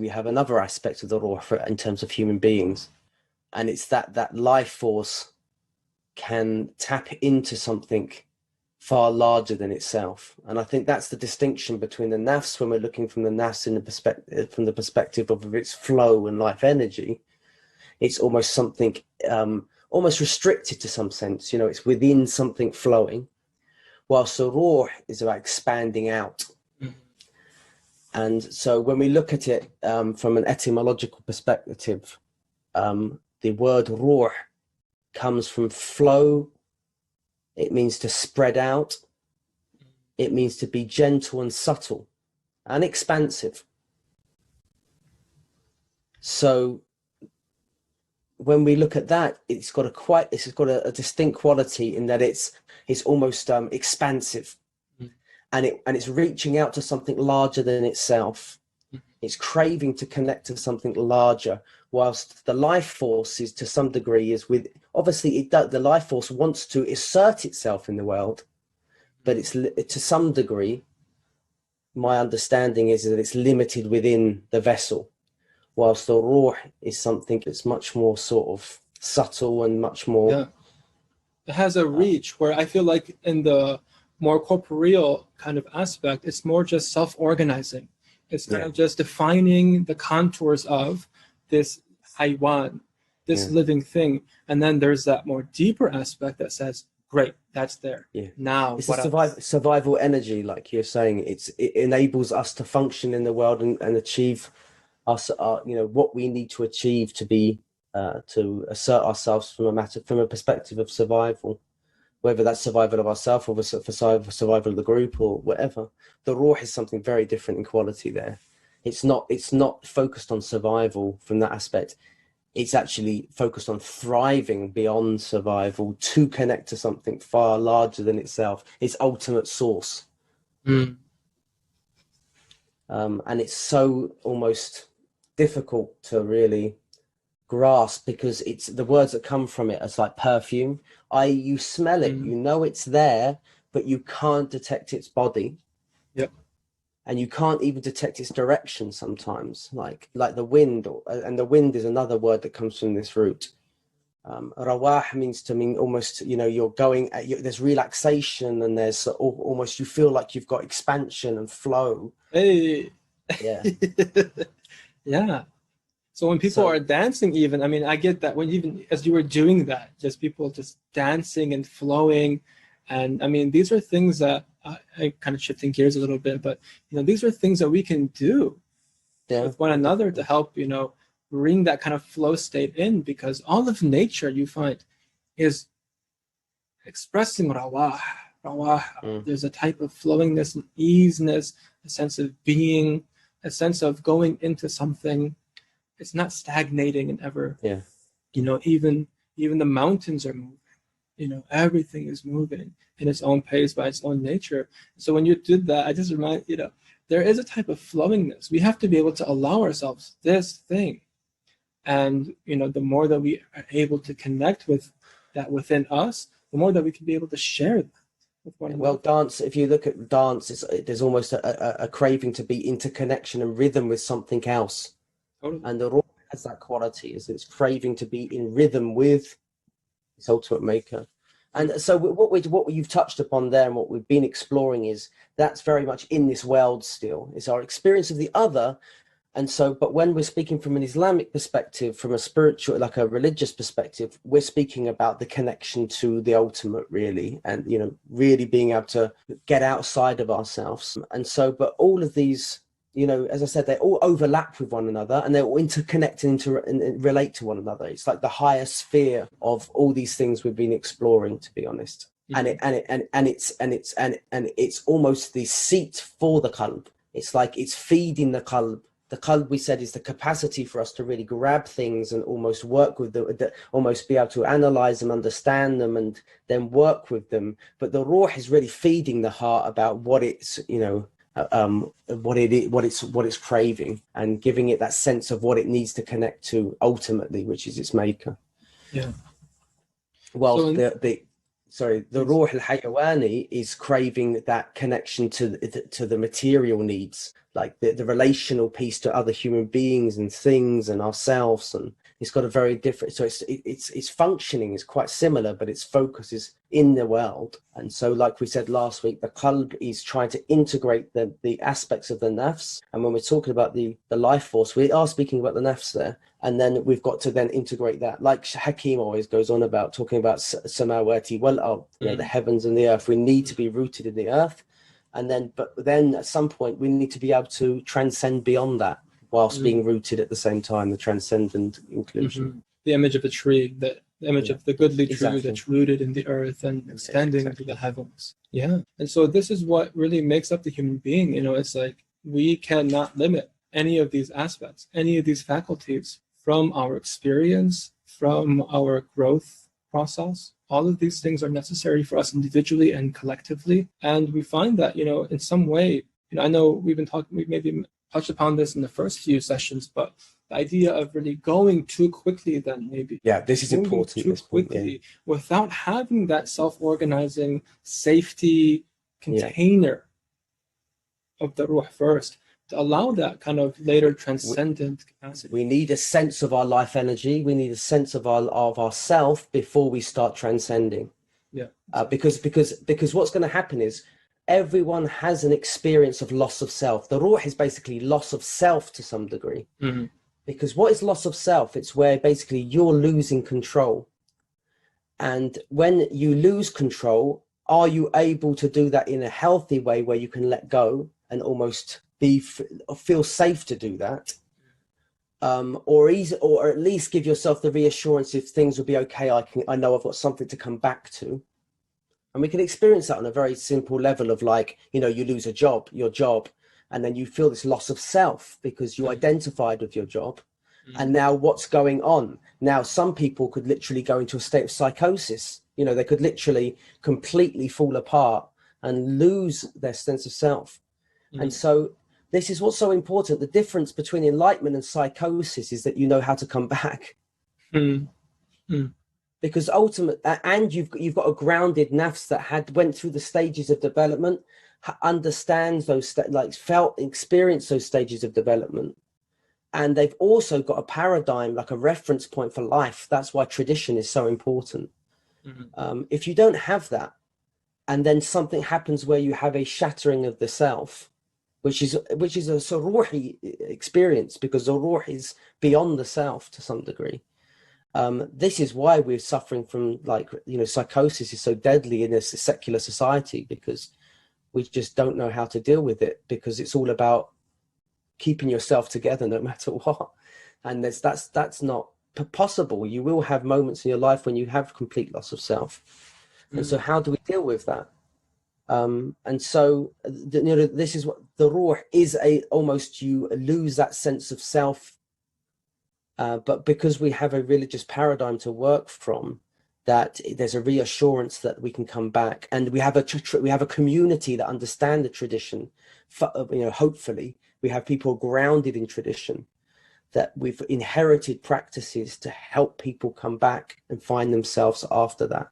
we have another aspect of the Ruh in terms of human beings, and it's that life force can tap into something far larger than itself. And I think that's the distinction between the nafs, when we're looking from the nafs from the perspective of its flow and life energy. It's almost something almost restricted to some sense, it's within something flowing, whilst the Ruh is about expanding out. And so when we look at it from an etymological perspective, the word Ruh comes from flow. It means to spread out. It means to be gentle and subtle and expansive. So when we look at that, it's got a distinct quality in that it's almost expansive, and it's reaching out to something larger than itself. It's craving to connect to something larger, whilst the life force is, to some degree, the life force wants to assert itself in the world, but it's to some degree, my understanding is that it's limited within the vessel, whilst the Ruh is something that's much more sort of subtle and much more... Yeah. It has a reach where I feel like in the more corporeal kind of aspect, it's more just self-organizing. It's kind of just defining the contours of this haywan, this living thing. And then there's that more deeper aspect that says, great, that's there. Yeah. Now, it's a survival energy, like you're saying. It enables us to function in the world and achieve us, what we need to achieve to be, to assert ourselves from a perspective of survival, whether that's survival of ourselves or survival of the group or whatever. The Ruh is something very different in quality there. It's not focused on survival from that aspect. It's actually focused on thriving beyond survival to connect to something far larger than itself, its ultimate source. And it's so almost difficult to really grasp, because it's the words that come from it as like perfume. You smell it, it's there, but you can't detect its body. Yep. And you can't even detect its direction sometimes, like the wind, and the wind is another word that comes from this root. Rawah means to mean almost, you're going, there's relaxation, and there's almost, you feel like you've got expansion and flow. Hey. Yeah. Yeah. So when people are dancing, even, I mean, I get that when even as you were doing that, just people just dancing and flowing. And I mean, these are things that I kind of shifting gears a little bit, but, these are things that we can do with one another to help, bring that kind of flow state in, because all of nature, you find, is expressing rawah. There's a type of flowingness and easiness, a sense of being, a sense of going into something. It's not stagnating and ever, even the mountains are moving, everything is moving in its own pace by its own nature. So when you did that, I just remind, there is a type of flowingness. We have to be able to allow ourselves this thing. And, the more that we are able to connect with that within us, the more that we can be able to share that with one another. Well, dance, if you look at dance, there's almost a craving to be into connection and rhythm with something else. Totally. And the Ruh has that quality, is it's craving to be in rhythm with its ultimate maker. And so what you've touched upon there, and what we've been exploring, is that's very much in this world still. It's our experience of the other. And so, but when we're speaking from an Islamic perspective, from a spiritual, like a religious perspective, we're speaking about the connection to the ultimate, really, and, really being able to get outside of ourselves. And so, but all of these, as I said, they all overlap with one another, and they're all interconnected and relate to one another. It's like the higher sphere of all these things we've been exploring, to be honest. And it's almost the seat for the qalb. It's like it's feeding the qalb. The qalb, we said, is the capacity for us to really grab things and almost work with them, almost be able to analyze them, understand them, and then work with them. But the Ruh is really feeding the heart about what it's, what it's craving, and giving it that sense of what it needs to connect to ultimately, which is its maker. Yeah. Well, sorry, the Please. Ruh al-Hayawani is craving that connection to the material needs, like the relational piece to other human beings and things and ourselves, and it's got a very different. So its functioning is quite similar, but its focus is in the world. And so, like we said last week, the qalb is trying to integrate the aspects of the nafs. And when we're talking about the life force, we are speaking about the nafs there. And then we've got to then integrate that, like Hakim always goes on about, talking about samawati wal ard, the heavens and the earth. We need to be rooted in the earth, but then at some point we need to be able to transcend beyond that, whilst being rooted at the same time, the transcendent inclusion. The image of a tree, the image of the goodly tree Exactly. that's rooted in the earth and extending to the heavens. Yeah. And so this is what really makes up the human being. It's like we cannot limit any of these aspects, any of these faculties from our experience, from our growth process. All of these things are necessary for us individually and collectively. And we find that, in some way, I know we maybe touched upon this in the first few sessions, but the idea of really going too quickly, then maybe. Yeah, this is important. Too this point, quickly without having that self-organizing safety container of the ruh first, to allow that kind of later transcendent capacity. We need a sense of our life energy. We need a sense of ourself before we start transcending. Yeah. Because what's going to happen is everyone has an experience of loss of self. The ruh is basically loss of self to some degree. Mm-hmm. Because what is loss of self? It's where basically you're losing control. And when you lose control, are you able to do that in a healthy way where you can let go and almost feel safe to do that, or at least give yourself the reassurance if things will be okay, I know I've got something to come back to. And we can experience that on a very simple level of, like, you lose your job, and then you feel this loss of self because you identified with your job. And now what's going on now? Some people could literally go into a state of psychosis. They could literally completely fall apart and lose their sense of self. And so this is what's so important. The difference between enlightenment and psychosis is that you know how to come back. Because ultimately, and you've got a grounded nafs that went through the stages of development, understands those, experienced those stages of development. And they've also got a paradigm, like a reference point for life. That's why tradition is so important. If you don't have that, and then something happens where you have a shattering of the self, which is a ruhi experience, because the ruh is beyond the self to some degree. This is why we're suffering from, psychosis is so deadly in a secular society, because we just don't know how to deal with it, because it's all about keeping yourself together no matter what. And that's not possible. You will have moments in your life when you have complete loss of self. And so how do we deal with that? And so, this is what the ruh is, almost you lose that sense of self. But because we have a religious paradigm to work from, that there's a reassurance that we can come back, and we have a community that understand the tradition. Hopefully we have people grounded in tradition, that we've inherited practices to help people come back and find themselves after that.